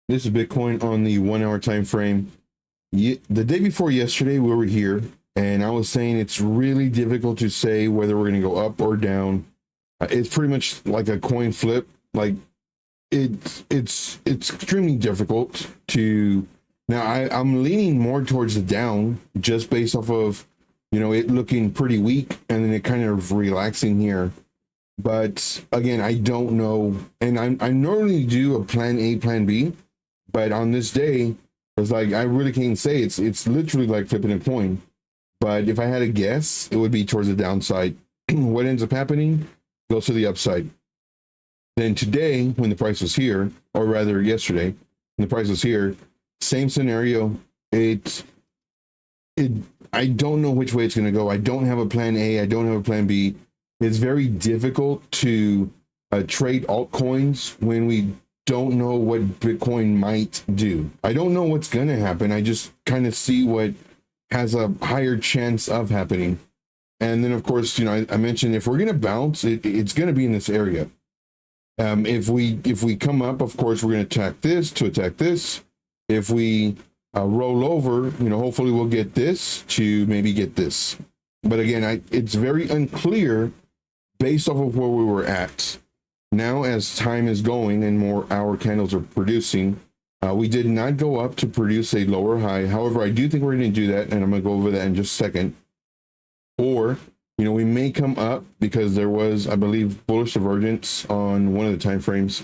This is Bitcoin on the 1 hour time frame. The day before yesterday, we were here, and I was saying it's really difficult to say whether we're going to go up or down. It's pretty much like a coin flip. Like it's extremely difficult to. Now I'm leaning more towards the down, just based off of it looking pretty weak, and then it kind of relaxing here. But again, I don't know, and I normally do a plan A, plan B. But on this day, it's like I really can't say. It's literally like flipping a coin. But if I had a guess, it would be towards the downside. What ends up happening goes to the upside. Then today, when the price was here, or rather yesterday, when the price was here, same scenario. It I don't know which way it's going to go. I don't have a plan A. I don't have a plan B. It's very difficult to trade altcoins when we don't know what Bitcoin might do. I don't know what's going to happen. I just kind of see what has a higher chance of happening. And then, of course, I mentioned if we're going to bounce, it's going to be in this area. If we come up, of course, we're going to attack this. If we roll over, hopefully we'll get this to maybe get this. But again, it's very unclear based off of where we were at. Now, as time is going and more hour candles are producing, we did not go up to produce a lower high. However, I do think we're going to do that, and I'm going to go over that in just a second. Or, we may come up because there was, I believe, bullish divergence on one of the time frames.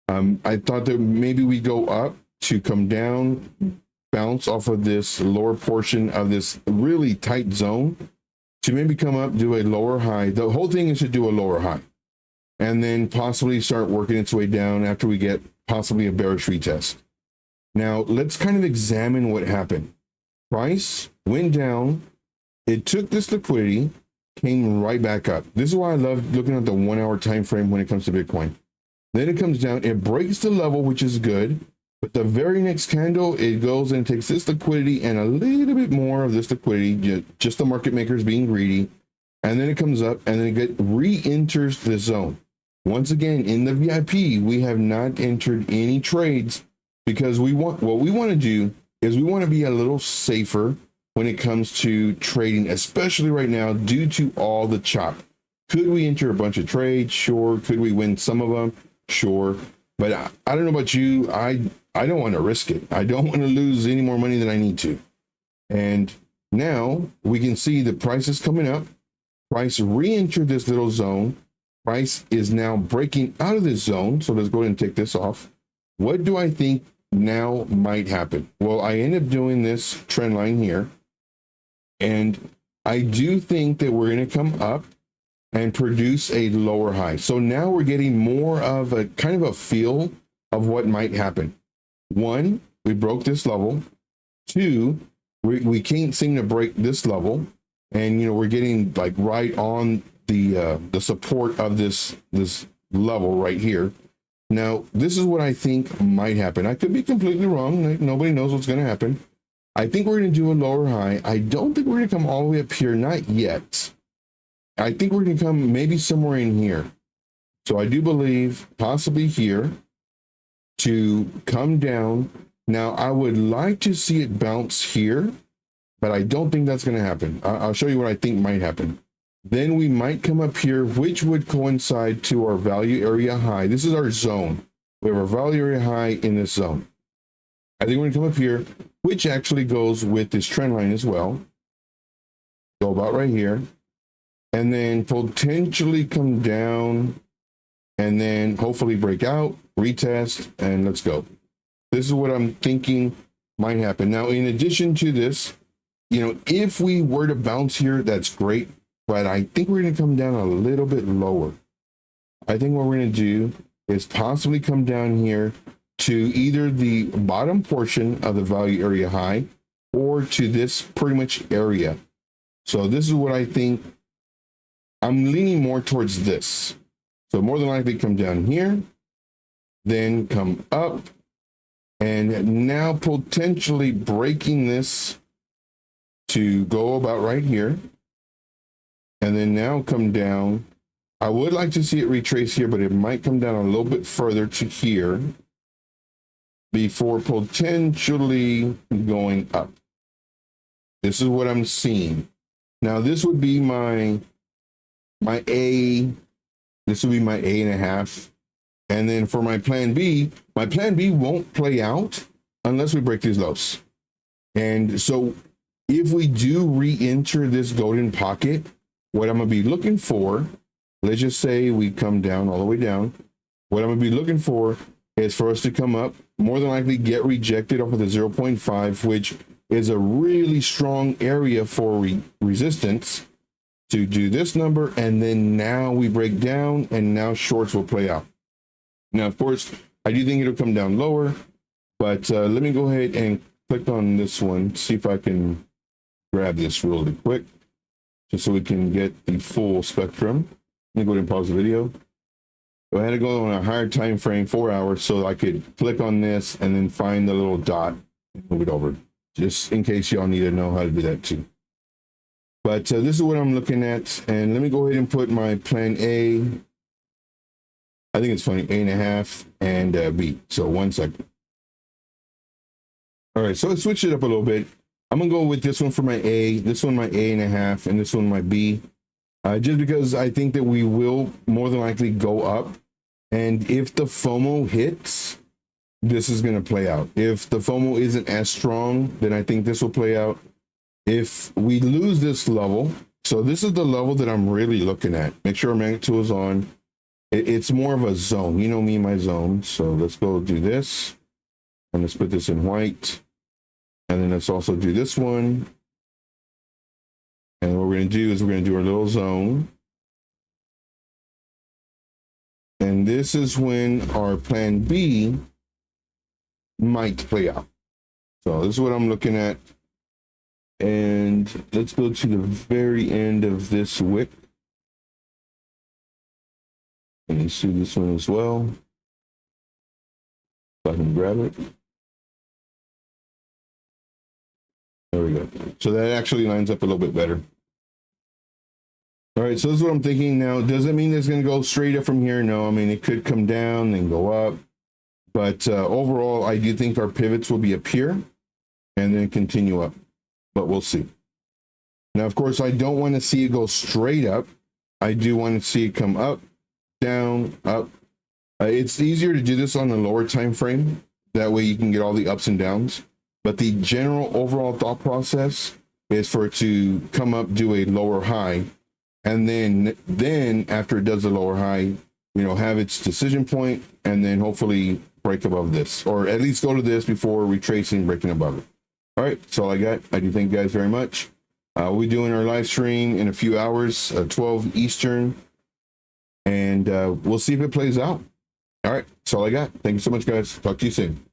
I thought that maybe we go up to come down, bounce off of this lower portion of this really tight zone to maybe come up, do a lower high. The whole thing is to do a lower high, and then possibly start working its way down after we get possibly a bearish retest. Now, let's kind of examine what happened. Price went down. It took this liquidity, came right back up. This is why I love looking at the 1 hour time frame when it comes to Bitcoin. Then it comes down, it breaks the level, which is good. But the very next candle, it goes and takes this liquidity and a little bit more of this liquidity, just the market makers being greedy. And then it comes up and then it re-enters the zone. Once again, in the VIP, we have not entered any trades because what we want to do is we want to be a little safer when it comes to trading, especially right now due to all the chop. Could we enter a bunch of trades? Sure. Could we win some of them? Sure. But I don't know about you. I don't want to risk it. I don't want to lose any more money than I need to. And now we can see the price is coming up. Price re-entered this little zone. Price is now breaking out of this zone. So let's go ahead and take this off. What do I think now might happen? Well, I end up doing this trend line here. And I do think that we're going to come up and produce a lower high. So now we're getting more of a kind of a feel of what might happen. One, we broke this level. Two, we can't seem to break this level. And, we're getting like right on the support of this level right here. Now, this is what I think might happen. I could be completely wrong. Nobody knows what's going to happen. I think we're going to do a lower high. I don't think we're going to come all the way up here. Not yet. I think we're going to come maybe somewhere in here. So I do believe possibly here to come down. Now, I would like to see it bounce here, but I don't think that's going to happen. I'll show you what I think might happen. Then we might come up here, which would coincide to our value area high. This is our zone. We have our value area high in this zone. I think we're going to come up here, which actually goes with this trend line as well. Go about right here. And then potentially come down and then hopefully break out, retest, and let's go. This is what I'm thinking might happen. Now, in addition to this, if we were to bounce here, that's great. But I think we're going to come down a little bit lower. I think what we're going to do is possibly come down here to either the bottom portion of the value area high or to this pretty much area. So this is what I think. I'm leaning more towards this. So more than likely come down here, then come up, and now potentially breaking this to go about right here. And then now come down. I would like to see it retrace here, but it might come down a little bit further to here. before potentially going up. This is what I'm seeing. Now this would be my A. This would be my A.5. And then for my plan B won't play out unless we break these lows. And so if we do re-enter this golden pocket, what I'm gonna be looking for, let's just say we come down all the way down. What I'm gonna be looking for is for us to come up, more than likely get rejected off of the 0.5, which is a really strong area for resistance, to do this number. And then now we break down and now shorts will play out. Now, of course, I do think it'll come down lower, but let me go ahead and click on this one, see if I can grab this really quick, just so we can get the full spectrum. Let me go ahead and pause the video. So I had to go on a higher time frame, 4 hours, so I could click on this and then find the little dot and move it over, just in case y'all need to know how to do that too. But this is what I'm looking at, and let me go ahead and put my plan A. I think it's funny, A.5 and B. So 1 second. All right, so let's switch it up a little bit. I'm gonna go with this one for my A, this one my A.5, and this one my B. Just because I think that we will more than likely go up. And if the FOMO hits, this is gonna play out. If the FOMO isn't as strong, then I think this will play out. If we lose this level, so this is the level that I'm really looking at. Make sure our magnet tool is on. It's more of a zone. You know me, my zone. So let's go do this. And let's put this in white. And then let's also do this one. And what we're going to do is we're going to do our little zone. And this is when our plan B might play out. So this is what I'm looking at. And let's go to the very end of this wick. And you see this one as well. If I can grab it. There we go. So that actually lines up a little bit better. All right, so this is what I'm thinking now. Does it mean it's going to go straight up from here? No, I mean, it could come down and go up. But overall, I do think our pivots will be up here and then continue up. But we'll see. Now, of course, I don't want to see it go straight up. I do want to see it come up, down, up. It's easier to do this on a lower time frame. That way you can get all the ups and downs. But the general overall thought process is for it to come up, do a lower high, and then after it does a lower high, you know, have its decision point, and then hopefully break above this, or at least go to this before retracing, breaking above it. All right, that's all I got. I do thank you guys very much. We'll be doing our live stream in a few hours, 12 Eastern, and we'll see if it plays out. All right, that's all I got. Thank you so much, guys. Talk to you soon.